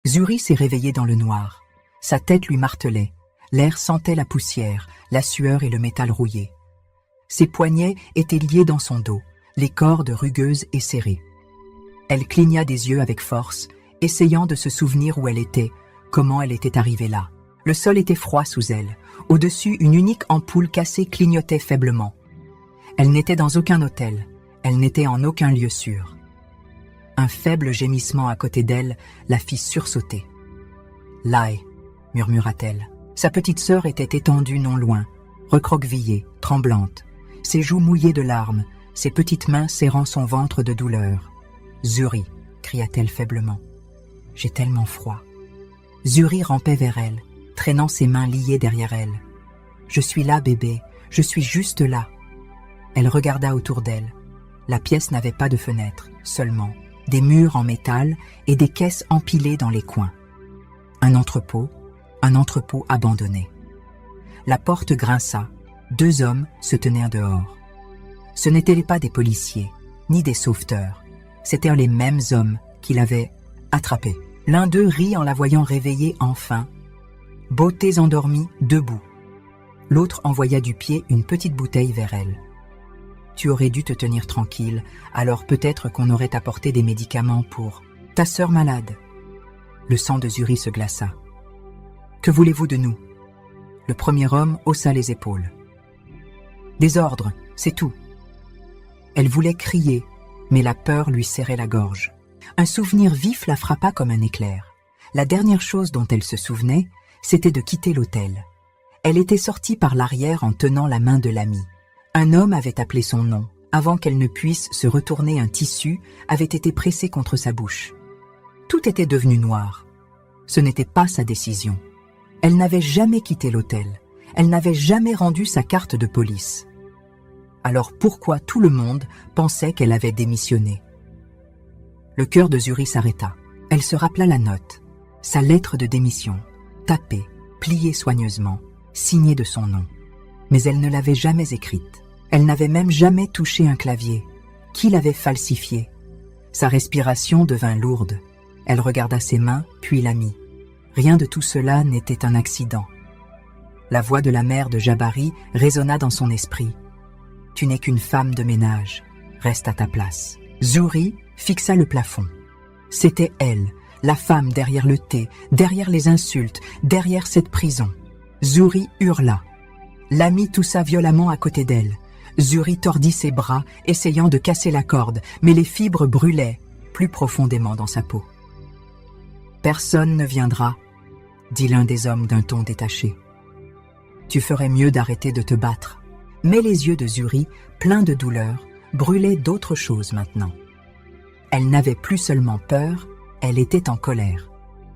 Zuri s'est réveillée dans le noir. Sa tête lui martelait. L'air sentait la poussière, la sueur et le métal rouillé. Ses poignets étaient liés dans son dos, les cordes rugueuses et serrées. Elle cligna des yeux avec force, essayant de se souvenir où elle était, comment elle était arrivée là. Le sol était froid sous elle. Au-dessus, une unique ampoule cassée clignotait faiblement. Elle n'était dans aucun hôtel. Elle n'était en aucun lieu sûr. Un faible gémissement à côté d'elle la fit sursauter. « Lai » murmura-t-elle. Sa petite sœur était étendue non loin, recroquevillée, tremblante, ses joues mouillées de larmes, ses petites mains serrant son ventre de douleur. « Zuri » cria-t-elle faiblement. « J'ai tellement froid. » Zuri rampait vers elle, traînant ses mains liées derrière elle. « Je suis là, bébé, je suis juste là. » Elle regarda autour d'elle. La pièce n'avait pas de fenêtre, seulement des murs en métal et des caisses empilées dans les coins. Un entrepôt abandonné. La porte grinça. 2 hommes se tenaient dehors. Ce n'étaient pas des policiers, ni des sauveteurs. C'étaient les mêmes hommes qui l'avaient attrapée. L'un d'eux rit en la voyant réveillée enfin. Beautés endormies, debout. L'autre envoya du pied une petite bouteille vers elle. Tu aurais dû te tenir tranquille, alors peut-être qu'on aurait apporté des médicaments pour ta sœur malade. Le sang de Zuri se glaça. Que voulez-vous de nous? Le premier homme haussa les épaules. Des ordres, c'est tout. Elle voulait crier, mais la peur lui serrait la gorge. Un souvenir vif la frappa comme un éclair. La dernière chose dont elle se souvenait, c'était de quitter l'hôtel. Elle était sortie par l'arrière en tenant la main de l'ami. Un homme avait appelé son nom. Avant qu'elle ne puisse se retourner, un tissu avait été pressé contre sa bouche. Tout était devenu noir. Ce n'était pas sa décision. Elle n'avait jamais quitté l'hôtel. Elle n'avait jamais rendu sa carte de police. Alors pourquoi tout le monde pensait qu'elle avait démissionné? Le cœur de Zuri s'arrêta. Elle se rappela la note, sa lettre de démission, tapée, pliée soigneusement, signée de son nom. Mais elle ne l'avait jamais écrite. Elle n'avait même jamais touché un clavier. Qui l'avait falsifiée? Sa respiration devint lourde. Elle regarda ses mains, puis l'ami. Rien de tout cela n'était un accident. La voix de la mère de Jabari résonna dans son esprit. « Tu n'es qu'une femme de ménage. Reste à ta place. » Zuri fixa le plafond. C'était elle, la femme derrière le thé, derrière les insultes, derrière cette prison. Zuri hurla. L'ami toussa violemment à côté d'elle. Zuri tordit ses bras, essayant de casser la corde, mais les fibres brûlaient plus profondément dans sa peau. « Personne ne viendra, » dit l'un des hommes d'un ton détaché. « Tu ferais mieux d'arrêter de te battre. » Mais les yeux de Zuri, pleins de douleur, brûlaient d'autres choses maintenant. Elle n'avait plus seulement peur, elle était en colère.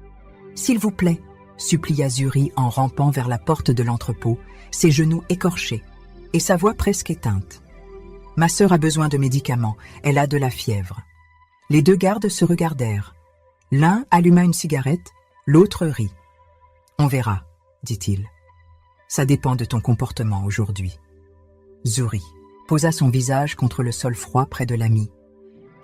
« S'il vous plaît, » supplia Zuri en rampant vers la porte de l'entrepôt, ses genoux écorchés et sa voix presque éteinte. « Ma sœur a besoin de médicaments, elle a de la fièvre. » Les 2 gardes se regardèrent. L'un alluma une cigarette, l'autre rit. « On verra, » dit-il. « Ça dépend de ton comportement aujourd'hui. » Zuri posa son visage contre le sol froid près de l'ami.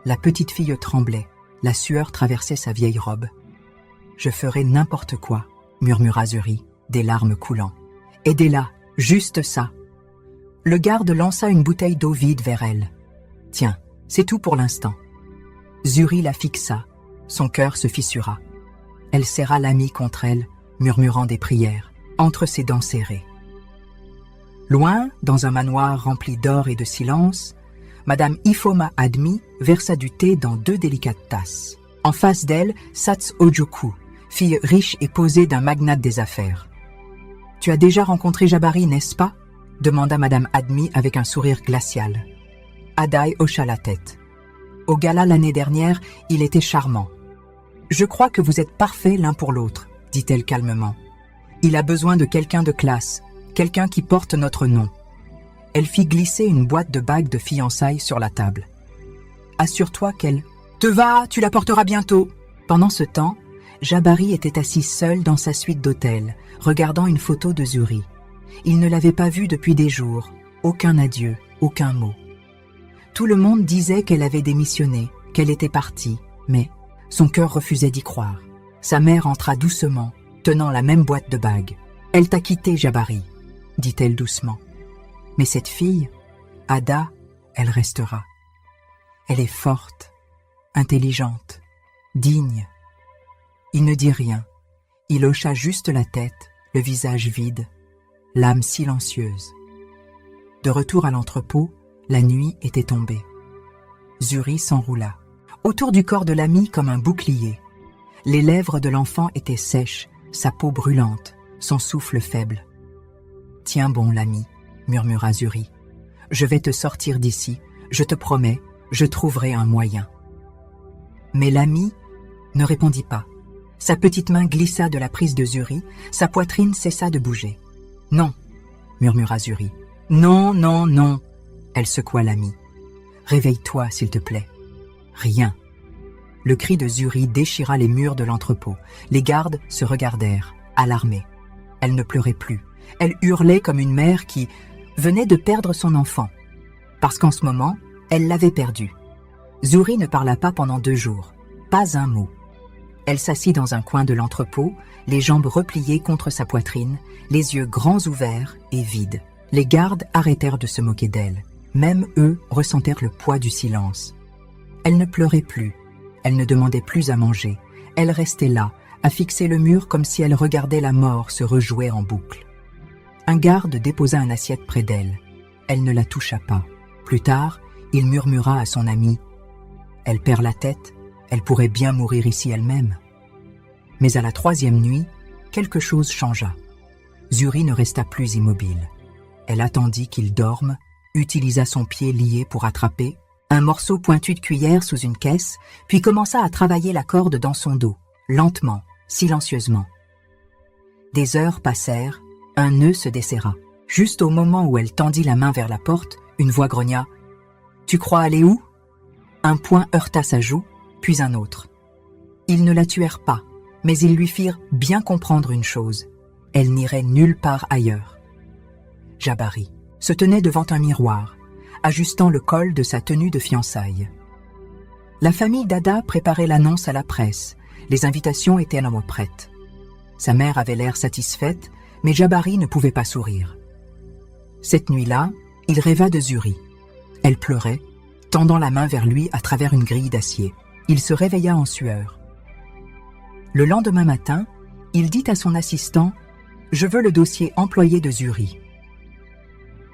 La petite fille tremblait, la sueur traversait sa vieille robe. « Je ferai n'importe quoi, » murmura Zuri, des larmes coulant. « Aidez-la, juste ça. » Le garde lança une bouteille d'eau vide vers elle. « Tiens, c'est tout pour l'instant. » Zuri la fixa, son cœur se fissura. Elle serra l'ami contre elle, murmurant des prières, entre ses dents serrées. Loin, dans un manoir rempli d'or et de silence, Madame Ifoma Admi versa du thé dans 2 délicates tasses. En face d'elle, Sats Ojoku, fille riche et posée d'un magnate des affaires. « Tu as déjà rencontré Jabari, n'est-ce pas ?» demanda Madame Admi avec un sourire glacial. Adai hocha la tête. « Au gala l'année dernière, il était charmant. »« Je crois que vous êtes parfaits l'un pour l'autre, » dit-elle calmement. « Il a besoin de quelqu'un de classe, quelqu'un qui porte notre nom. » Elle fit glisser une boîte de bagues de fiançailles sur la table. « Assure-toi qu'elle... »« Te va, tu la porteras bientôt !» Pendant ce temps, Jabari était assis seul dans sa suite d'hôtel, regardant une photo de Zuri. Il ne l'avait pas vue depuis des jours, aucun adieu, aucun mot. Tout le monde disait qu'elle avait démissionné, qu'elle était partie, mais son cœur refusait d'y croire. Sa mère entra doucement, tenant la même boîte de bagues. « Elle t'a quitté, Jabari, » dit-elle doucement. « Mais cette fille, Ada, elle restera. Elle est forte, intelligente, digne. » Il ne dit rien. Il hocha juste la tête, le visage vide, l'âme silencieuse. De retour à l'entrepôt, la nuit était tombée. Zuri s'enroula, autour du corps de l'ami comme un bouclier. Les lèvres de l'enfant étaient sèches, sa peau brûlante, son souffle faible. « Tiens bon, l'ami, » murmura Zuri. « Je vais te sortir d'ici, je te promets, je trouverai un moyen. » Mais l'ami ne répondit pas. Sa petite main glissa de la prise de Zuri, sa poitrine cessa de bouger. « Non, » murmura Zuri. « Non, non, non !» Elle secoua l'ami. « Réveille-toi, s'il te plaît. » Rien. Le cri de Zuri déchira les murs de l'entrepôt. Les gardes se regardèrent, alarmés. Elle ne pleurait plus. Elle hurlait comme une mère qui venait de perdre son enfant. Parce qu'en ce moment, elle l'avait perdu. Zuri ne parla pas pendant 2 jours. Pas un mot. Elle s'assit dans un coin de l'entrepôt, les jambes repliées contre sa poitrine, les yeux grands ouverts et vides. Les gardes arrêtèrent de se moquer d'elle. Même eux ressentèrent le poids du silence. Elle ne pleurait plus. Elle ne demandait plus à manger. Elle restait là, à fixer le mur comme si elle regardait la mort se rejouer en boucle. Un garde déposa une assiette près d'elle. Elle ne la toucha pas. Plus tard, il murmura à son amie « Elle perd la tête, elle pourrait bien mourir ici elle-même. » Mais à la 3e nuit, quelque chose changea. Zuri ne resta plus immobile. Elle attendit qu'il dorme, utilisa son pied lié pour attraper un morceau pointu de cuillère sous une caisse, puis commença à travailler la corde dans son dos, lentement, silencieusement. Des heures passèrent, un nœud se desserra. Juste au moment où elle tendit la main vers la porte, une voix grogna « Tu crois aller où ?» Un poing heurta sa joue, puis un autre. Ils ne la tuèrent pas, mais ils lui firent bien comprendre une chose. Elle n'irait nulle part ailleurs. Jabari se tenait devant un miroir, ajustant le col de sa tenue de fiançailles. La famille d'Ada préparait l'annonce à la presse. Les invitations étaient à moitié prêtes. Sa mère avait l'air satisfaite, mais Jabari ne pouvait pas sourire. Cette nuit-là, il rêva de Zuri. Elle pleurait, tendant la main vers lui à travers une grille d'acier. Il se réveilla en sueur. Le lendemain matin, il dit à son assistant « Je veux le dossier employé de Zuri ».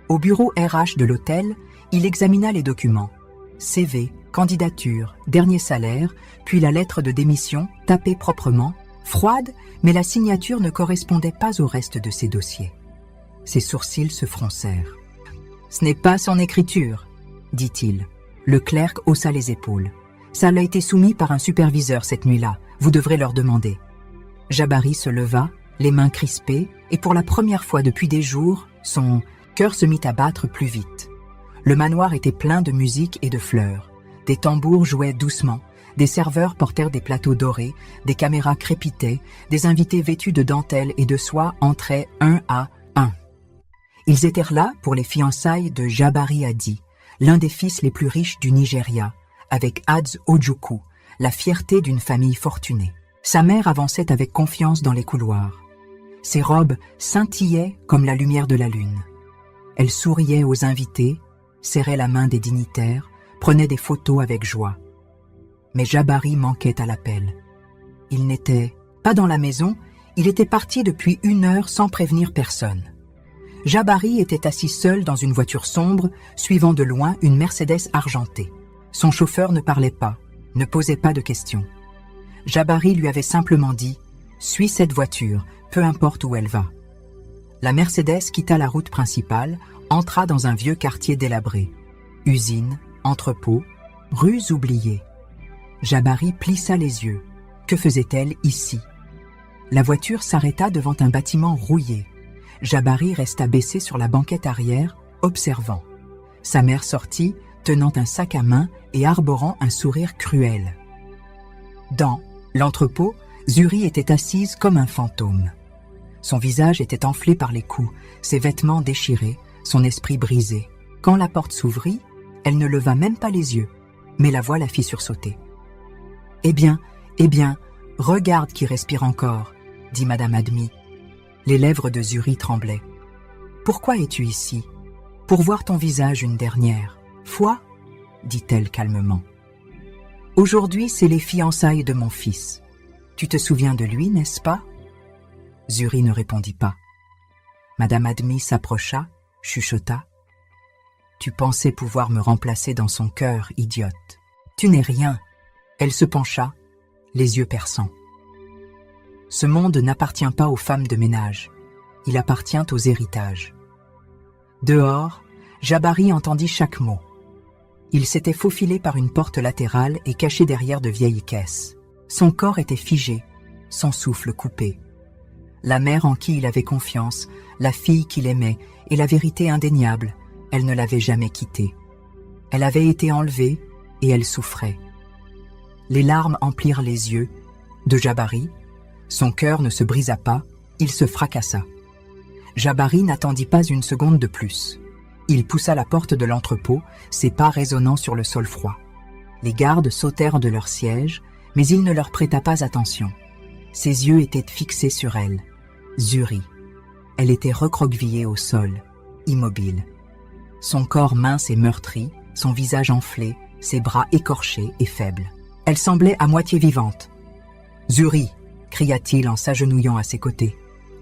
Au bureau RH de l'hôtel, il examina les documents. CV, candidature, dernier salaire, puis la lettre de démission, tapée proprement, froide, mais la signature ne correspondait pas au reste de ses dossiers. Ses sourcils se froncèrent. « Ce n'est pas son écriture », dit-il. Le clerc haussa les épaules. « Ça a été soumis par un superviseur cette nuit-là. Vous devrez leur demander. » Jabari se leva, les mains crispées, et pour la première fois depuis des jours, son cœur se mit à battre plus vite. Le manoir était plein de musique et de fleurs. Des tambours jouaient doucement, des serveurs portèrent des plateaux dorés, des caméras crépitaient, des invités vêtus de dentelle et de soie entraient un à un. Ils étaient là pour les fiançailles de Jabari Adi, l'un des fils les plus riches du Nigeria, avec Adz Ojukwu, la fierté d'une famille fortunée. Sa mère avançait avec confiance dans les couloirs. Ses robes scintillaient comme la lumière de la lune. Elle souriait aux invités, serrait la main des dignitaires, prenait des photos avec joie. Mais Jabari manquait à l'appel. Il n'était pas dans la maison, il était parti depuis 1 heure sans prévenir personne. Jabari était assis seul dans une voiture sombre, suivant de loin une Mercedes argentée. Son chauffeur ne parlait pas, ne posait pas de questions. Jabari lui avait simplement dit « Suis cette voiture, peu importe où elle va ». La Mercedes quitta la route principale, entra dans un vieux quartier délabré. Usines, entrepôts, rues oubliées. Jabari plissa les yeux. Que faisait-elle ici? La voiture s'arrêta devant un bâtiment rouillé. Jabari resta baissé sur la banquette arrière, observant. Sa mère sortit, tenant un sac à main et arborant un sourire cruel. Dans l'entrepôt, Zuri était assise comme un fantôme. Son visage était enflé par les coups, ses vêtements déchirés, son esprit brisé. Quand la porte s'ouvrit, elle ne leva même pas les yeux, mais la voix la fit sursauter. « Eh bien, « Regarde qui respire encore », dit Madame Admy. Les lèvres de Zuri tremblaient. « Pourquoi es-tu ici ? Pour voir ton visage une dernière fois ?» dit-elle calmement. « Aujourd'hui, c'est les fiançailles de mon fils. Tu te souviens de lui, n'est-ce pas ?» Zuri ne répondit pas. Madame Admy s'approcha, chuchota. « Tu pensais pouvoir me remplacer dans son cœur, idiote. Tu n'es rien. » Elle se pencha, les yeux perçants. « Ce monde n'appartient pas aux femmes de ménage. Il appartient aux héritages. » Dehors, Jabari entendit chaque mot. Il s'était faufilé par une porte latérale et caché derrière de vieilles caisses. Son corps était figé, son souffle coupé. La mère en qui il avait confiance, la fille qu'il aimait et la vérité indéniable, elle ne l'avait jamais quitté. Elle avait été enlevée et elle souffrait. Les larmes emplirent les yeux de Jabari. Son cœur ne se brisa pas, il se fracassa. Jabari n'attendit pas une seconde de plus. Il poussa la porte de l'entrepôt, ses pas résonnant sur le sol froid. Les gardes sautèrent de leur siège, mais il ne leur prêta pas attention. Ses yeux étaient fixés sur elle. Zuri. Elle était recroquevillée au sol, immobile. Son corps mince et meurtri, son visage enflé, ses bras écorchés et faibles. Elle semblait à moitié vivante. « Zuri !» cria-t-il en s'agenouillant à ses côtés.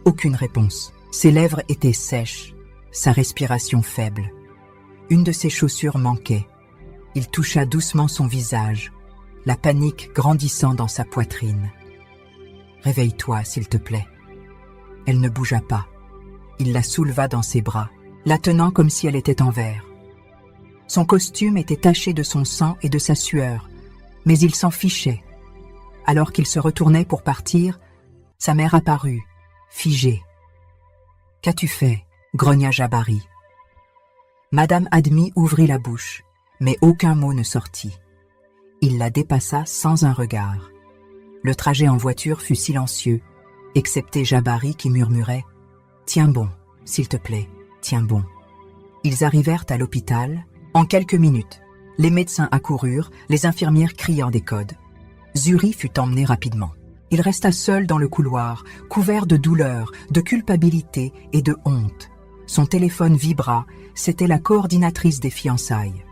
Aucune réponse. Ses lèvres étaient sèches, sa respiration faible. Une de ses chaussures manquait. Il toucha doucement son visage, la panique grandissant dans sa poitrine. « Réveille-toi, s'il te plaît. » Elle ne bougea pas. Il la souleva dans ses bras, la tenant comme si elle était en verre. Son costume était taché de son sang et de sa sueur, mais il s'en fichait. Alors qu'il se retournait pour partir, sa mère apparut, figée. « Qu'as-tu fait ?» grogna Jabari. Madame Admy ouvrit la bouche, mais aucun mot ne sortit. Il la dépassa sans un regard. Le trajet en voiture fut silencieux, excepté Jabari qui murmurait « Tiens bon, s'il te plaît, tiens bon. » Ils arrivèrent à l'hôpital. En quelques minutes, les médecins accoururent, les infirmières criant des codes. Zuri fut emmené rapidement. Il resta seul dans le couloir, couvert de douleur, de culpabilité et de honte. Son téléphone vibra, c'était la coordinatrice des fiançailles.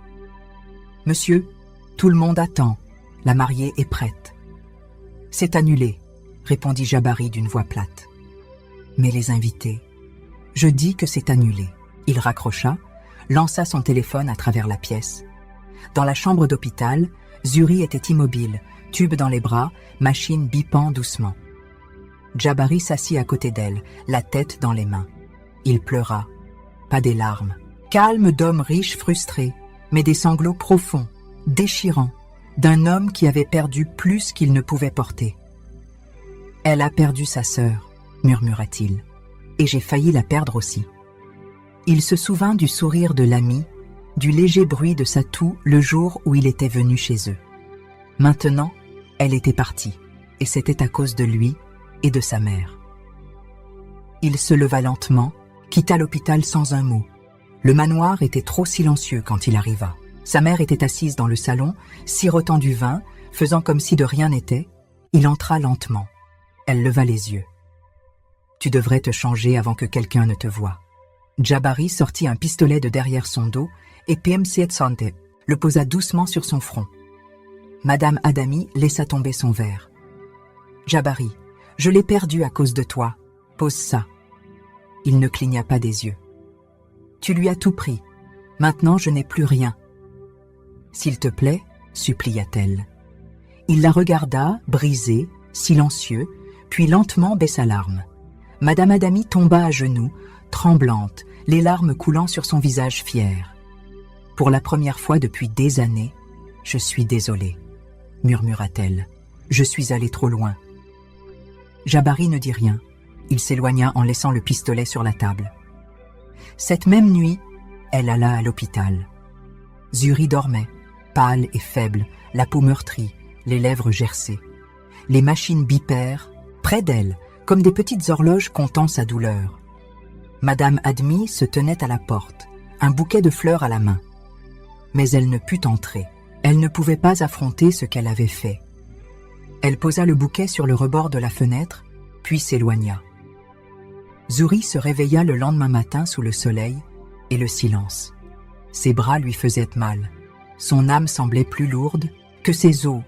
« Monsieur, tout le monde attend, la mariée est prête. »« C'est annulé, » répondit Jabari d'une voix plate. « Mais les invités ?»« Je dis que c'est annulé. » Il raccrocha, lança son téléphone à travers la pièce. Dans la chambre d'hôpital, Zuri était immobile, tube dans les bras, machine bipant doucement. Jabari s'assit à côté d'elle, la tête dans les mains. Il pleura, pas des larmes. Calme d'homme riche frustré, mais des sanglots profonds, déchirants, d'un homme qui avait perdu plus qu'il ne pouvait porter. « Elle a perdu sa sœur, » murmura-t-il, « et j'ai failli la perdre aussi. » Il se souvint du sourire de l'ami, du léger bruit de sa toux le jour où il était venu chez eux. Maintenant, elle était partie, et c'était à cause de lui et de sa mère. Il se leva lentement, quitta l'hôpital sans un mot. Le manoir était trop silencieux quand il arriva. Sa mère était assise dans le salon, sirotant du vin, faisant comme si de rien n'était. Il entra lentement. Elle leva les yeux. « Tu devrais te changer avant que quelqu'un ne te voie. » Jabari sortit un pistolet de derrière son dos et PM700 le posa doucement sur son front. Madame Admy laissa tomber son verre. « Jabari, je l'ai perdu à cause de toi. Pose ça. » Il ne cligna pas des yeux. « Tu lui as tout pris. Maintenant, je n'ai plus rien. »« S'il te plaît, » supplia-t-elle. Il la regarda, brisé, silencieux, puis lentement baissa l'arme. Madame Admy tomba à genoux, tremblante, les larmes coulant sur son visage fier. « Pour la première fois depuis des années, je suis désolée, » murmura-t-elle. « Je suis allée trop loin. » Jabari ne dit rien. Il s'éloigna en laissant le pistolet sur la table. Cette même nuit, elle alla à l'hôpital. Zuri dormait, pâle et faible, la peau meurtrie, les lèvres gercées. Les machines bipèrent, près d'elle, comme des petites horloges comptant sa douleur. Madame Admy se tenait à la porte, un bouquet de fleurs à la main. Mais elle ne put entrer. Elle ne pouvait pas affronter ce qu'elle avait fait. Elle posa le bouquet sur le rebord de la fenêtre, puis s'éloigna. Zuri se réveilla le lendemain matin sous le soleil et le silence. Ses bras lui faisaient mal. Son âme semblait plus lourde que ses os.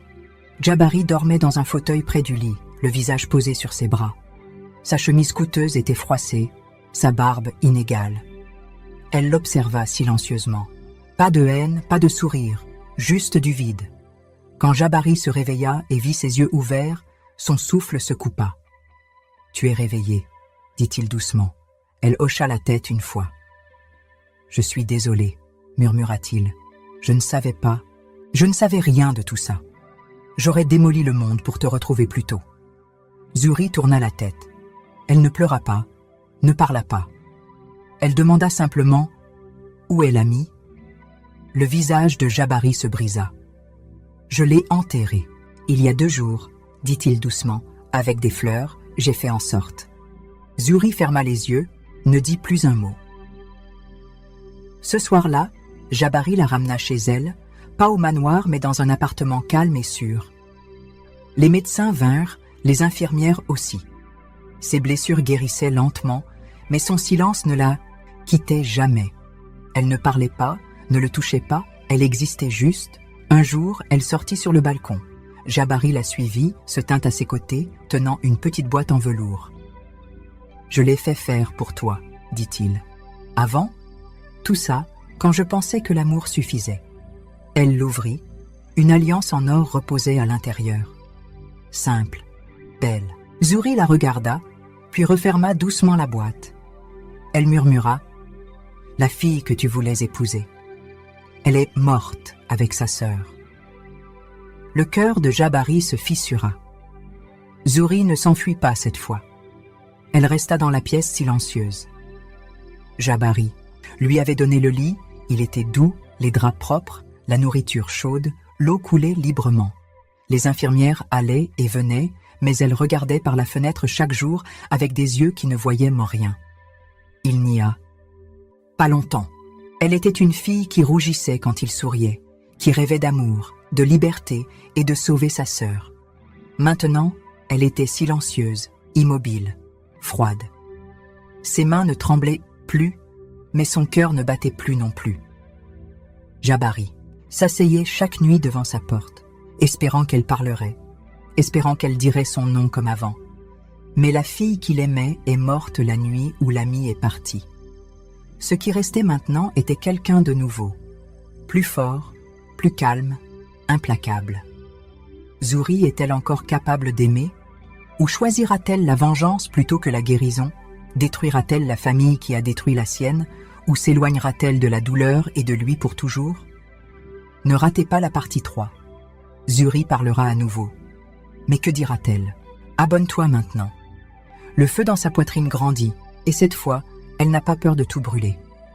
Jabari dormait dans un fauteuil près du lit, le visage posé sur ses bras. Sa chemise coûteuse était froissée, sa barbe inégale. Elle l'observa silencieusement. Pas de haine, pas de sourire, juste du vide. Quand Jabari se réveilla et vit ses yeux ouverts, son souffle se coupa. « Tu es réveillée, » dit-il doucement. Elle hocha la tête une fois. « Je suis désolé, » murmura-t-il. « Je ne savais pas, je ne savais rien de tout ça. J'aurais démoli le monde pour te retrouver plus tôt. » Zuri tourna la tête. Elle ne pleura pas, ne parla pas. Elle demanda simplement « Où est l'ami ?» Le visage de Jabari se brisa. « Je l'ai enterré. Il y a 2 jours, » dit-il doucement, « avec des fleurs, j'ai fait en sorte. » Zuri ferma les yeux, ne dit plus un mot. Ce soir-là, Jabari la ramena chez elle, pas au manoir mais dans un appartement calme et sûr. Les médecins vinrent, les infirmières aussi. Ses blessures guérissaient lentement, mais son silence ne la quittait jamais. Elle ne parlait pas, ne le touchait pas, elle existait juste. Un jour, elle sortit sur le balcon. Jabari la suivit, se tint à ses côtés, tenant une petite boîte en velours. « Je l'ai fait faire pour toi, » dit-il. « Avant, tout ça, quand je pensais que l'amour suffisait. » Elle l'ouvrit. Une alliance en or reposait à l'intérieur. Simple, belle. Zuri la regarda, puis referma doucement la boîte. Elle murmura « La fille que tu voulais épouser. Elle est morte avec sa sœur. » Le cœur de Jabari se fissura. Zuri ne s'enfuit pas cette fois. Elle resta dans la pièce silencieuse. Jabari lui avait donné le lit, il était doux, les draps propres, la nourriture chaude, l'eau coulait librement. Les infirmières allaient et venaient, mais elle regardait par la fenêtre chaque jour avec des yeux qui ne voyaient rien. Il n'y a pas longtemps. Elle était une fille qui rougissait quand il souriait, qui rêvait d'amour, de liberté et de sauver sa sœur. Maintenant, elle était silencieuse, immobile, froide. Ses mains ne tremblaient plus, mais son cœur ne battait plus non plus. Jabari s'asseyait chaque nuit devant sa porte, espérant qu'elle parlerait, espérant qu'elle dirait son nom comme avant. Mais la fille qu'il aimait est morte la nuit où l'ami est parti. Ce qui restait maintenant était quelqu'un de nouveau, plus fort, plus calme, implacable. Zuri est-elle encore capable d'aimer? Ou choisira-t-elle la vengeance plutôt que la guérison? Détruira-t-elle la famille qui a détruit la sienne? Ou s'éloignera-t-elle de la douleur et de lui pour toujours? Ne ratez pas la partie 3. Zuri parlera à nouveau. Mais que dira-t-elle? Abonne-toi maintenant. Le feu dans sa poitrine grandit, et cette fois, elle n'a pas peur de tout brûler.